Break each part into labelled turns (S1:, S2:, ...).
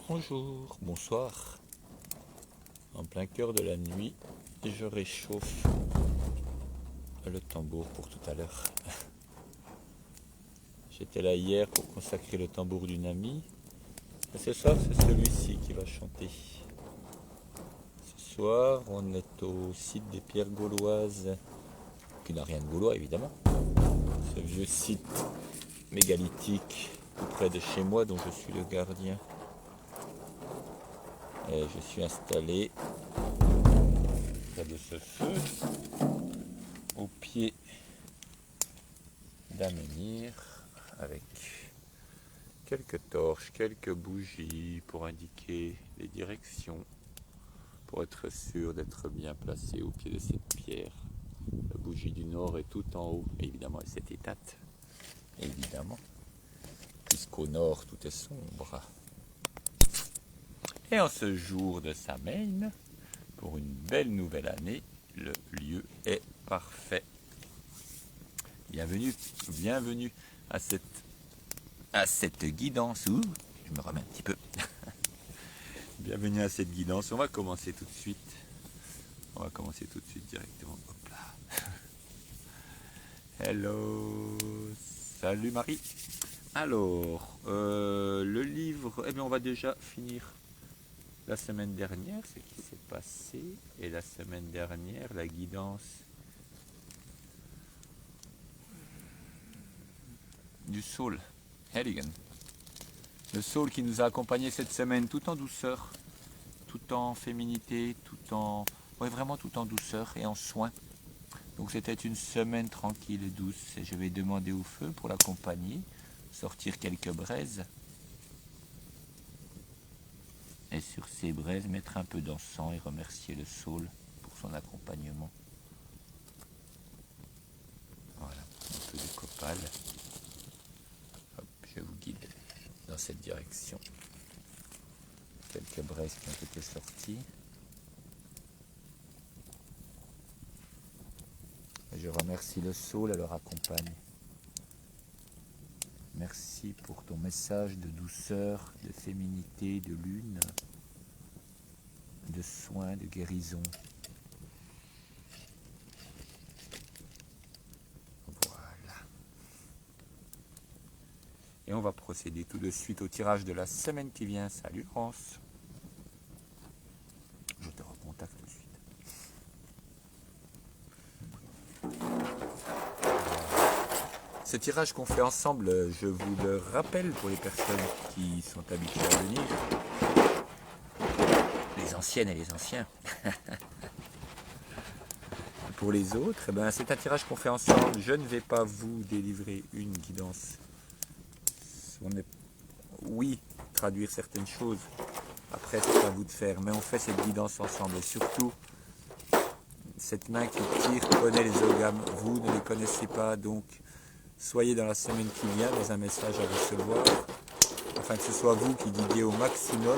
S1: Bonjour, bonsoir. En plein cœur de la nuit, je réchauffe le tambour pour tout à l'heure. J'étais là hier pour consacrer le tambour d'une amie. Et ce soir, c'est celui-ci qui va chanter. Ce soir, on est au site des Pierres Gauloises, qui n'a rien de gaulois évidemment. Ce vieux site mégalithique tout près de chez moi dont je suis le gardien. Et je suis installé près de ce feu, au pied d'un menhir, avec quelques torches, quelques bougies pour indiquer les directions, pour être sûr d'être bien placé au pied de cette pierre. La bougie du nord est tout en haut, évidemment elle s'est éteinte, évidemment, puisqu'au nord tout est sombre. Et en ce jour de Samhain, pour une belle nouvelle année, le lieu est parfait. Bienvenue à cette guidance. Ouh, je me remets un petit peu. Bienvenue à cette guidance. On va commencer tout de suite. Directement. Hop là. Hello. Salut Marie. Alors, le livre, eh bien on va déjà finir la semaine dernière, ce qui s'est passé. Et la semaine dernière, la guidance du Saul Helligan. Le Saul qui nous a accompagnés cette semaine tout en douceur, tout en féminité, vraiment tout en douceur et en soin. Donc c'était une semaine tranquille et douce et je vais demander au feu pour l'accompagner, sortir quelques braises. Et sur ces braises, mettre un peu d'encens et remercier le Saul pour son accompagnement. Voilà, un peu de copal. Hop, je vous guide dans cette direction. Quelques braises qui ont été sorties. Et je remercie le Saul et leur accompagne. Merci pour ton message de douceur, de féminité, de lune, de soin, de guérison. Voilà. Et on va procéder tout de suite au tirage de la semaine qui vient. Salut Laurence. Je te recontacte tout de suite. Ce tirage qu'on fait ensemble, je vous le rappelle pour les personnes qui sont habituées à venir, les anciennes et les anciens. Pour les autres, eh ben, c'est un tirage qu'on fait ensemble. Je ne vais pas vous délivrer une guidance. Oui, traduire certaines choses. Après, c'est à vous de faire. Mais on fait cette guidance ensemble. Et surtout, cette main qui tire connaît les ogames. Vous ne les connaissez pas, donc soyez dans la semaine qui vient dans un message à recevoir, afin que ce soit vous qui guidiez au maximum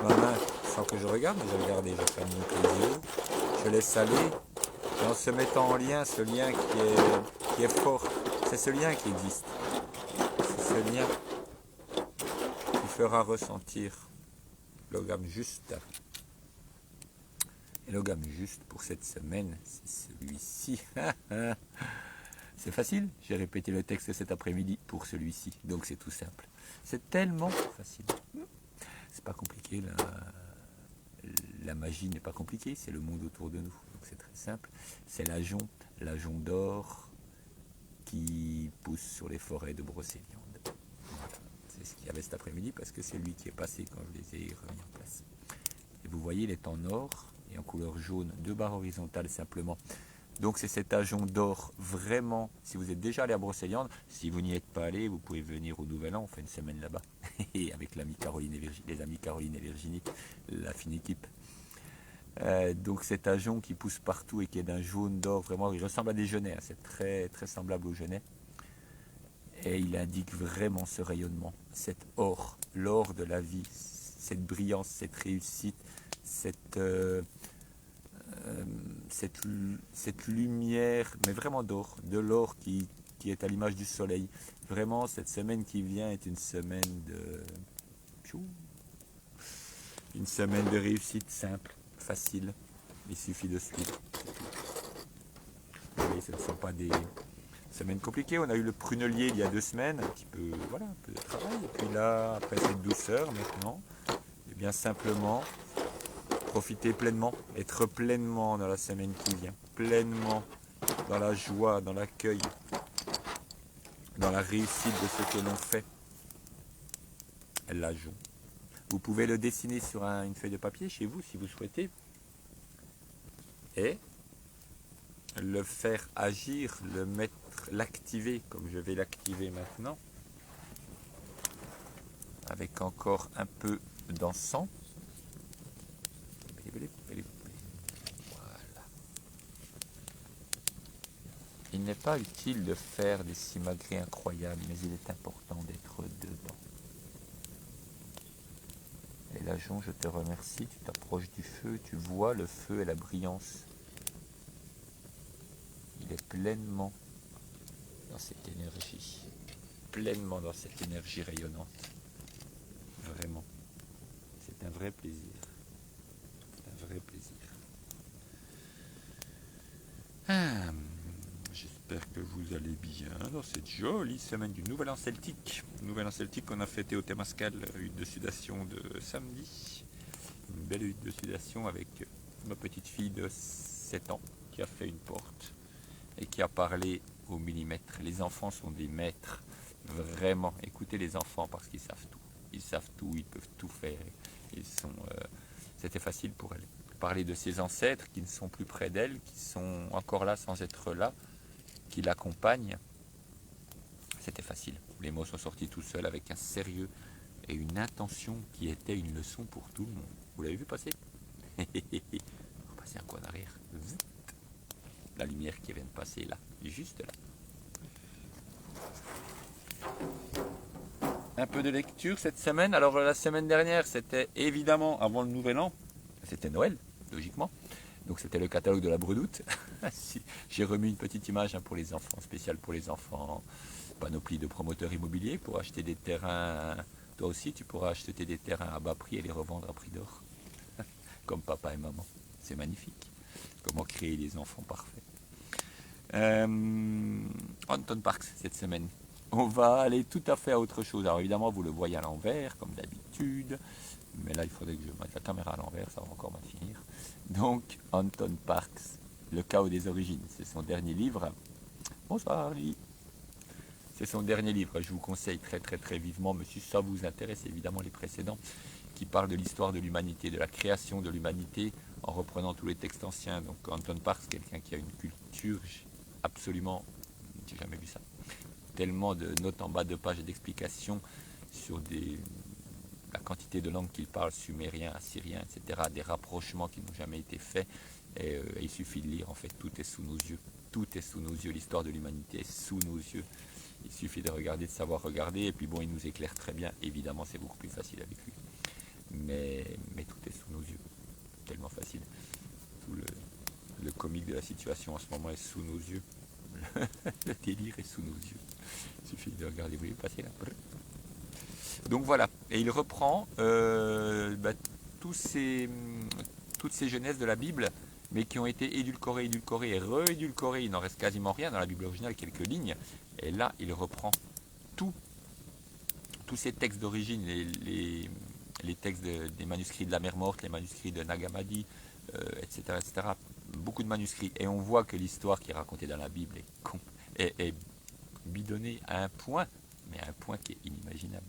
S1: ma main sans que je regarde, mais je regarde et je ferme les yeux, je laisse aller, et en se mettant en lien, ce lien qui est fort, c'est ce lien qui existe, c'est ce lien qui fera ressentir l'ogame juste. Et l'ogame juste pour cette semaine, c'est celui-ci. C'est facile, j'ai répété le texte cet après-midi pour celui-ci, donc c'est tout simple. C'est tellement facile. C'est pas compliqué, la magie n'est pas compliquée, c'est le monde autour de nous, donc c'est très simple. C'est l'ajon d'or qui pousse sur les forêts de Brocéliande. Voilà. C'est ce qu'il y avait cet après-midi parce que c'est lui qui est passé quand je les ai remis en place. Et vous voyez, il est en or et en couleur jaune, 2 barres horizontales simplement. Donc c'est cet ajon d'or vraiment, si vous êtes déjà allé à Brocéliande, si vous n'y êtes pas allé, vous pouvez venir au Nouvel An, on fait une semaine là-bas, et avec l'ami Caroline et les amis Caroline et Virginie, la fine équipe. Donc cet ajon qui pousse partout et qui est d'un jaune d'or, vraiment, il ressemble à des genêts, hein, c'est très, très semblable aux genêts. Et il indique vraiment ce rayonnement, cet or, l'or de la vie, cette brillance, cette réussite, cette lumière, mais vraiment d'or, de l'or qui est à l'image du soleil. Vraiment, cette semaine qui vient est une semaine Une semaine de réussite simple, facile. Il suffit de suivre. Vous voyez, ce ne sont pas des semaines compliquées. On a eu le prunelier il y a 2 semaines, un petit peu, voilà, un peu de travail. Et puis là, après cette douceur maintenant, et bien simplement profiter pleinement, être pleinement dans la semaine qui vient, pleinement dans la joie, dans l'accueil, dans la réussite de ce que l'on fait. La joue. Vous pouvez le dessiner sur une feuille de papier chez vous si vous souhaitez et le faire agir, le mettre, l'activer comme je vais l'activer maintenant avec encore un peu d'encens. Voilà. Il n'est pas utile de faire des simagrées incroyables, mais il est important d'être dedans. Et là, Jean, je te remercie, tu t'approches du feu, tu vois le feu et la brillance. Il est pleinement dans cette énergie, pleinement dans cette énergie rayonnante. Vraiment, c'est un vrai plaisir, c'est un vrai plaisir. J'espère que vous allez bien dans cette jolie semaine du Nouvel An Celtique. Nouvel An Celtique qu'on a fêté au Temascal, hutte de sudation de samedi. Une belle hutte de sudation avec ma petite fille de 7 ans qui a fait une porte et qui a parlé au millimètre. Les enfants sont des maîtres, vraiment. Écoutez les enfants parce qu'ils savent tout. Ils savent tout, ils peuvent tout faire. C'était facile pour elle. Parler de ses ancêtres qui ne sont plus près d'elle, qui sont encore là sans être là, qui l'accompagnent. C'était facile. Les mots sont sortis tout seuls avec un sérieux et une intention qui était une leçon pour tout le monde. Vous l'avez vu passer? On va passer un coup en arrière. La lumière qui vient de passer là, juste là. Un peu de lecture cette semaine. Alors la semaine dernière, c'était évidemment avant le Nouvel An. C'était Noël, logiquement. Donc c'était le catalogue de la Bredoute. J'ai remis une petite image pour les enfants, spéciale pour les enfants. Panoplie de promoteurs immobiliers pour acheter des terrains. Toi aussi, tu pourras acheter des terrains à bas prix et les revendre à prix d'or. Comme papa et maman. C'est magnifique. Comment créer des enfants parfaits. Anton Parks cette semaine. On va aller tout à fait à autre chose. Alors évidemment, vous le voyez à l'envers, comme d'habitude. Mais là, il faudrait que je mette la caméra à l'envers, ça va encore mal finir. Donc, Anton Parks, Le chaos des origines, c'est son dernier livre. Bonsoir, Lee. C'est son dernier livre, je vous conseille très très très vivement, mais si ça vous intéresse, évidemment les précédents, qui parlent de l'histoire de l'humanité, de la création de l'humanité, en reprenant tous les textes anciens. Donc Anton Parks, quelqu'un qui a une culture absolument, j'ai jamais vu ça, tellement de notes en bas de page et d'explications sur la quantité de langues qu'il parle, sumérien, assyrien, etc., des rapprochements qui n'ont jamais été faits, et il suffit de lire, en fait, tout est sous nos yeux. Tout est sous nos yeux, l'histoire de l'humanité est sous nos yeux. Il suffit de regarder, de savoir regarder, et puis bon, il nous éclaire très bien. Évidemment, c'est beaucoup plus facile avec lui. Mais tout est sous nos yeux. Tellement facile. Tout le comique de la situation en ce moment est sous nos yeux. Le délire est sous nos yeux. Il suffit de regarder, vous voyez passer là. Donc voilà. Et il reprend toutes ces jeunesses de la Bible, mais qui ont été édulcorées et réédulcorées. Il n'en reste quasiment rien dans la Bible originale, quelques lignes. Et là, il reprend tous ces textes d'origine, les textes des manuscrits de la mer Morte, les manuscrits de Nag Hammadi, etc., etc. Beaucoup de manuscrits. Et on voit que l'histoire qui est racontée dans la Bible est bidonnée à un point, mais à un point qui est inimaginable.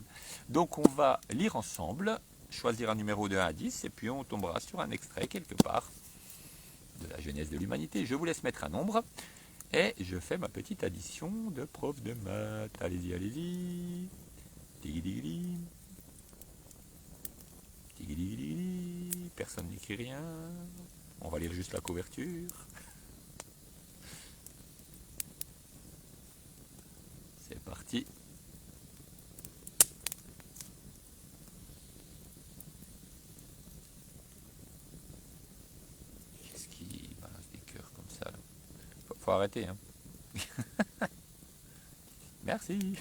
S1: Donc on va lire ensemble, choisir un numéro de 1 à 10, et puis on tombera sur un extrait quelque part de la genèse de l'humanité. Je vous laisse mettre un nombre. Et je fais ma petite addition de prof de maths. Allez-y, allez-y. Tigui-digui. Tigui-digui. Personne n'écrit rien. On va lire juste la couverture. C'est parti. Qu'est-ce qui balance des cœurs comme ça là? Faut arrêter, hein. Merci.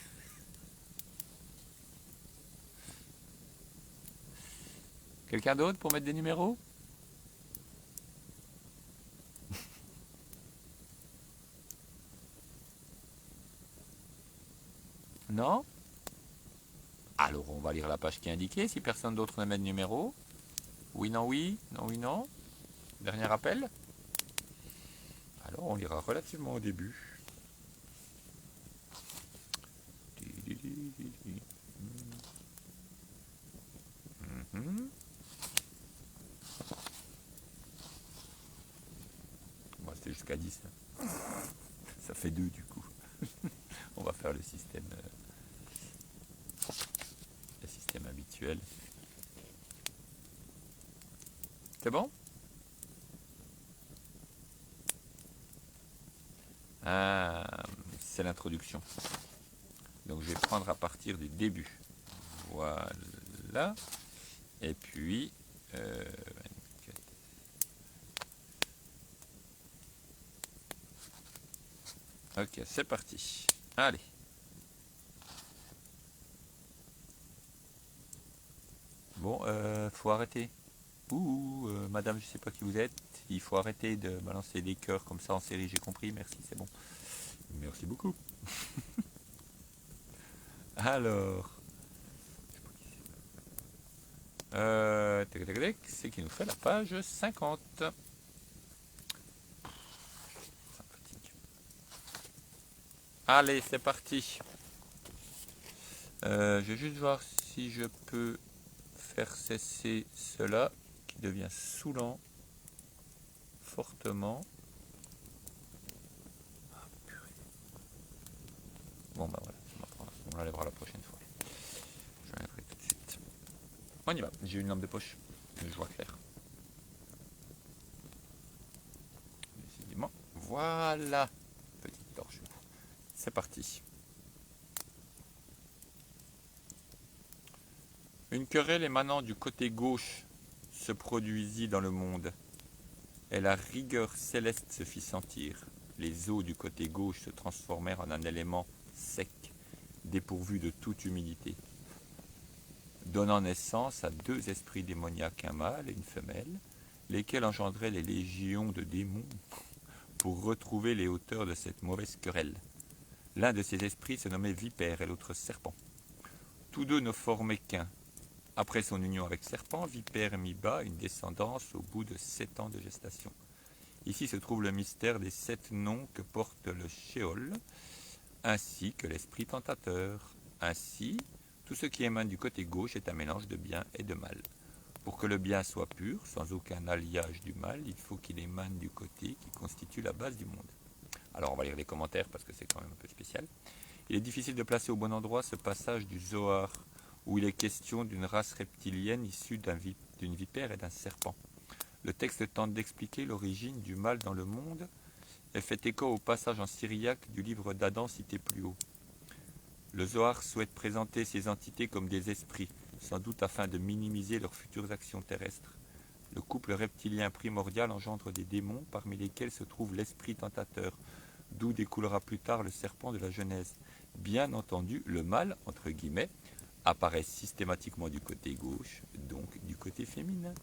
S1: Quelqu'un d'autre pour mettre des numéros? Non? Alors on va lire la page qui est indiquée si personne d'autre ne met de numéro. Oui, non, oui, non, oui, non. Dernier appel. Alors on lira relativement au début. Mhm. Bon, c'était jusqu'à 10. Ça fait 2 du coup. On va faire le système habituel. C'est bon? Ah, c'est l'introduction. Donc je vais prendre à partir du début. Voilà. Et puis... 24. Ok, c'est parti. Allez. Bon, faut arrêter. Madame, je sais pas qui vous êtes. Il faut arrêter de balancer des cœurs comme ça en série, j'ai compris. Merci, c'est bon. Merci beaucoup. Alors, c'est qui nous fait la page 50. Ça me fatigue. Allez, c'est parti. Je vais juste voir si je peux faire cesser cela qui devient saoulant fortement. Ah, purée. Bon bah voilà, on l'enlèvera la prochaine fois. Je l'enlèverai tout de suite. On y va, j'ai une lampe de poche, je vois clair. Décidément, voilà, petite torche. C'est parti. Une querelle émanant du côté gauche se produisit dans le monde, et la rigueur céleste se fit sentir. Les eaux du côté gauche se transformèrent en un élément sec, dépourvu de toute humidité, donnant naissance à 2 esprits démoniaques, un mâle et une femelle, lesquels engendraient les légions de démons pour retrouver les hauteurs de cette mauvaise querelle. L'un de ces esprits se nommait Vipère et l'autre Serpent. Tous deux ne formaient qu'un. Après son union avec Serpent, Vipère mit bas une descendance au bout de 7 ans de gestation. Ici se trouve le mystère des 7 noms que porte le Sheol, ainsi que l'esprit tentateur. Ainsi, tout ce qui émane du côté gauche est un mélange de bien et de mal. Pour que le bien soit pur, sans aucun alliage du mal, il faut qu'il émane du côté qui constitue la base du monde. Alors on va lire les commentaires parce que c'est quand même un peu spécial. Il est difficile de placer au bon endroit ce passage du Zohar, où il est question d'une race reptilienne issue d'une vipère et d'un serpent. Le texte tente d'expliquer l'origine du mal dans le monde et fait écho au passage en syriaque du livre d'Adam cité plus haut. Le Zohar souhaite présenter ces entités comme des esprits, sans doute afin de minimiser leurs futures actions terrestres. Le couple reptilien primordial engendre des démons, parmi lesquels se trouve l'esprit tentateur, d'où découlera plus tard le serpent de la Genèse. Bien entendu, le mal, entre guillemets, apparaît systématiquement du côté gauche, donc du côté féminin.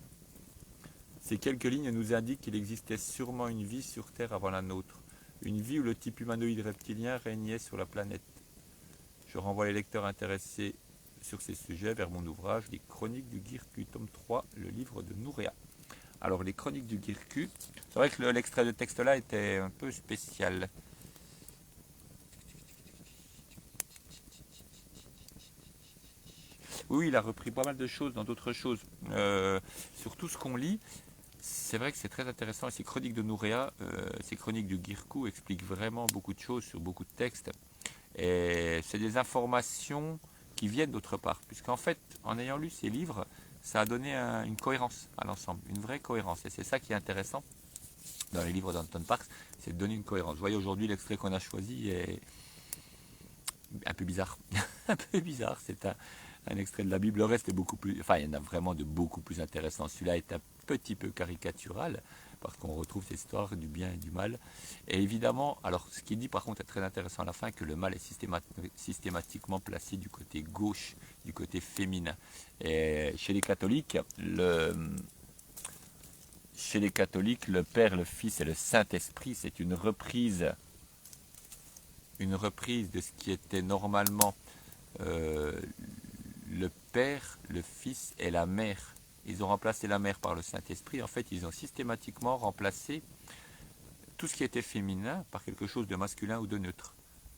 S1: Ces quelques lignes nous indiquent qu'il existait sûrement une vie sur Terre avant la nôtre, une vie où le type humanoïde reptilien régnait sur la planète. Je renvoie les lecteurs intéressés sur ces sujets vers mon ouvrage Les Chroniques du Girku, tome 3, le livre de Nouréa. Alors, les Chroniques du Girku, c'est vrai que l'extrait de texte là était un peu spécial. Oui, il a repris pas mal de choses dans d'autres choses. Sur tout ce qu'on lit, c'est vrai que c'est très intéressant. Et ces chroniques de Nouréa, ces chroniques du Girku expliquent vraiment beaucoup de choses sur beaucoup de textes. Et c'est des informations qui viennent d'autre part. Puisqu'en fait, en ayant lu ces livres, ça a donné une cohérence à l'ensemble, une vraie cohérence. Et c'est ça qui est intéressant dans les livres d'Anton Parks, c'est de donner une cohérence. Vous voyez, aujourd'hui, l'extrait qu'on a choisi est un peu bizarre. Un peu bizarre, c'est un extrait de la Bible. Le reste est beaucoup plus... Enfin, il y en a vraiment de beaucoup plus intéressants. Celui-là est un petit peu caricatural, parce qu'on retrouve cette histoire du bien et du mal. Et évidemment, alors ce qui dit par contre est très intéressant à la fin, que le mal est systématiquement placé du côté gauche. du côté féminin. Et chez les catholiques, le Père, le Fils et le Saint-Esprit, c'est une reprise de ce qui était normalement le Père, le Fils et la Mère. Ils ont remplacé la Mère par le Saint-Esprit. En fait, ils ont systématiquement remplacé tout ce qui était féminin par quelque chose de masculin ou de neutre.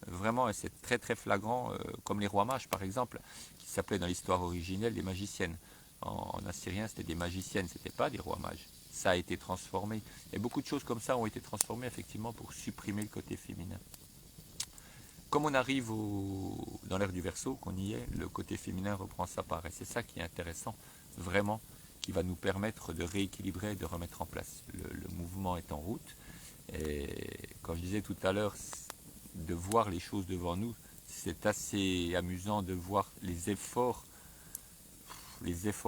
S1: Vraiment, et c'est très très flagrant, comme les rois mages par exemple, qui s'appelaient dans l'histoire originelle les magiciennes. En assyrien, c'était des magiciennes, ce n'était pas des rois mages. Ça a été transformé. Et beaucoup de choses comme ça ont été transformées effectivement pour supprimer le côté féminin. Comme on arrive dans l'ère du Verseau, qu'on y est, le côté féminin reprend sa part. Et c'est ça qui est intéressant, vraiment, qui va nous permettre de rééquilibrer, de remettre en place. Le mouvement est en route. Et quand je disais tout à l'heure, de voir les choses devant nous, c'est assez amusant de voir les efforts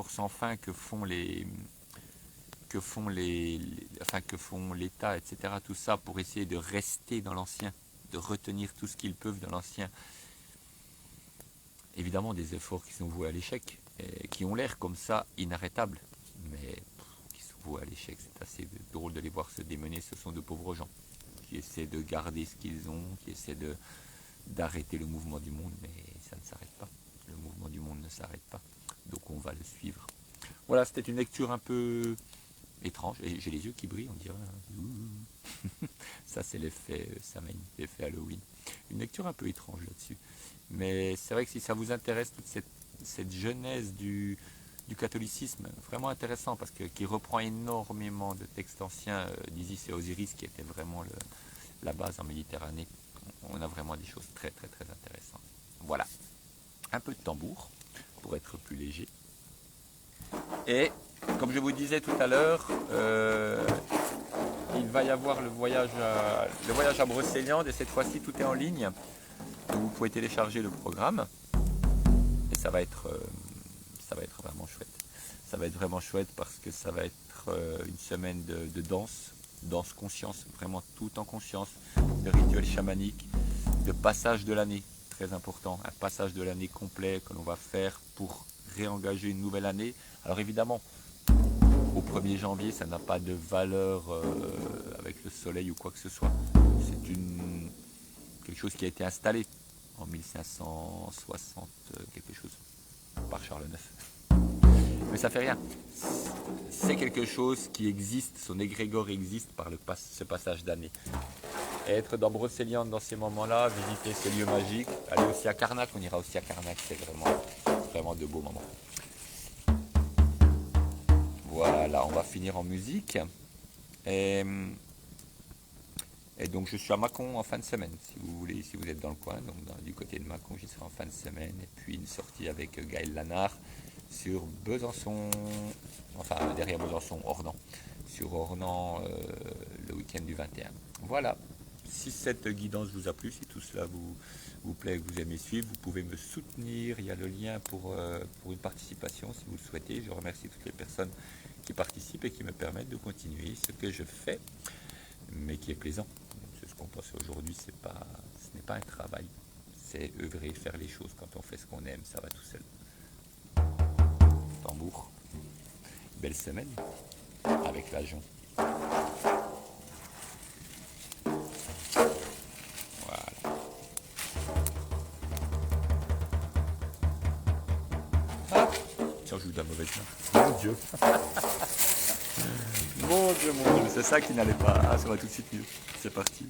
S1: sans fin que font l'État, etc. Tout ça pour essayer de rester dans l'ancien, de retenir tout ce qu'ils peuvent dans l'ancien. Évidemment, des efforts qui sont voués à l'échec, et qui ont l'air comme ça inarrêtables, mais qui sont voués à l'échec. C'est assez drôle de les voir se démener. Ce sont de pauvres gens qui essaient de garder ce qu'ils ont, qui essaient d'arrêter le mouvement du monde, mais ça ne s'arrête pas. Le mouvement du monde ne s'arrête pas, donc on va le suivre. Voilà, c'était une lecture un peu étrange, et j'ai les yeux qui brillent, on dirait. Ça c'est l'effet Samhain, l'effet Halloween. Une lecture un peu étrange là-dessus. Mais c'est vrai que si ça vous intéresse, toute cette genèse du catholicisme, vraiment intéressant, parce que qui reprend énormément de textes anciens d'Isis et Osiris, qui était vraiment la base en Méditerranée. On a vraiment des choses très très très intéressantes. Voilà, un peu de tambour pour être plus léger. Et comme je vous disais tout à l'heure, il va y avoir le voyage à Brocéliande, et cette fois-ci tout est en ligne. Donc vous pouvez télécharger le programme et ça va être vraiment chouette. Ça va être vraiment chouette parce que ça va être une semaine de danse conscience, vraiment tout en conscience, de rituels chamaniques, de passage de l'année, très important, un passage de l'année complet que l'on va faire pour réengager une nouvelle année. Alors évidemment, au 1er janvier, ça n'a pas de valeur avec le soleil ou quoi que ce soit. C'est quelque chose qui a été installé en 1560 quelque chose par Charles IX. Mais ça fait rien. C'est quelque chose qui existe, son égrégore existe par ce passage d'année. Et être dans Brocéliande dans ces moments-là, visiter ces lieux magiques, aller aussi à Carnac, on ira aussi à Carnac, c'est vraiment de beaux moments. Voilà, on va finir en musique. Et donc je suis à Mâcon en fin de semaine, si vous voulez, si vous êtes dans le coin, donc du côté de Mâcon, j'y serai en fin de semaine. Et puis une sortie avec Gaël Lanard sur Besançon, enfin derrière Besançon, Ornans, sur Ornans le week-end du 21. Voilà, si cette guidance vous a plu, si tout cela vous plaît, que vous aimez suivre, vous pouvez me soutenir, il y a le lien pour une participation si vous le souhaitez. Je remercie toutes les personnes qui participent et qui me permettent de continuer ce que je fais, mais qui est plaisant. C'est ce qu'on pense aujourd'hui, ce n'est pas un travail, c'est œuvrer, faire les choses. Quand on fait ce qu'on aime, ça va tout seul. Tambour, belle semaine avec l'agent. Voilà. Ah, tiens, je vous donne la mauvaise main. Mon Dieu. Mon Dieu, c'est ça qui n'allait pas. Ah, ça va tout de suite mieux. C'est parti.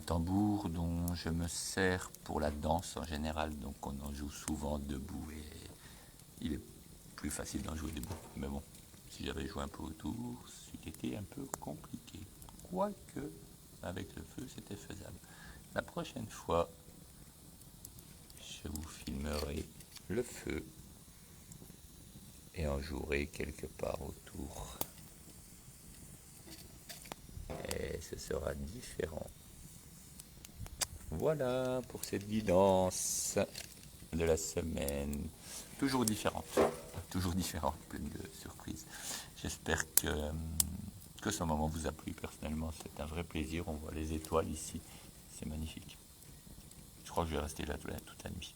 S1: tambour dont je me sers pour la danse en général, donc on en joue souvent debout et il est plus facile d'en jouer debout. Mais bon, si j'avais joué un peu autour, c'était un peu compliqué. Quoique, avec le feu, c'était faisable. La prochaine fois, je vous filmerai le feu et en jouerai quelque part autour. Et ce sera différent. Voilà pour cette guidance de la semaine. Toujours différente, pleine de surprises. J'espère que ce moment vous a plu. Personnellement, c'est un vrai plaisir. On voit les étoiles ici. C'est magnifique. Je crois que je vais rester là toute la nuit.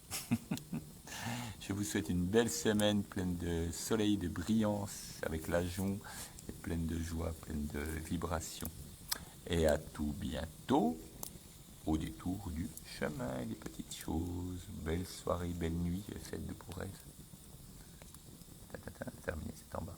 S1: Je vous souhaite une belle semaine pleine de soleil, de brillance, avec la jonc, et pleine de joie, pleine de vibrations. Et à tout bientôt, au détour du chemin, les petites choses. Belle soirée, belle nuit, faites de beaux rêves. Terminé, c'est en bas.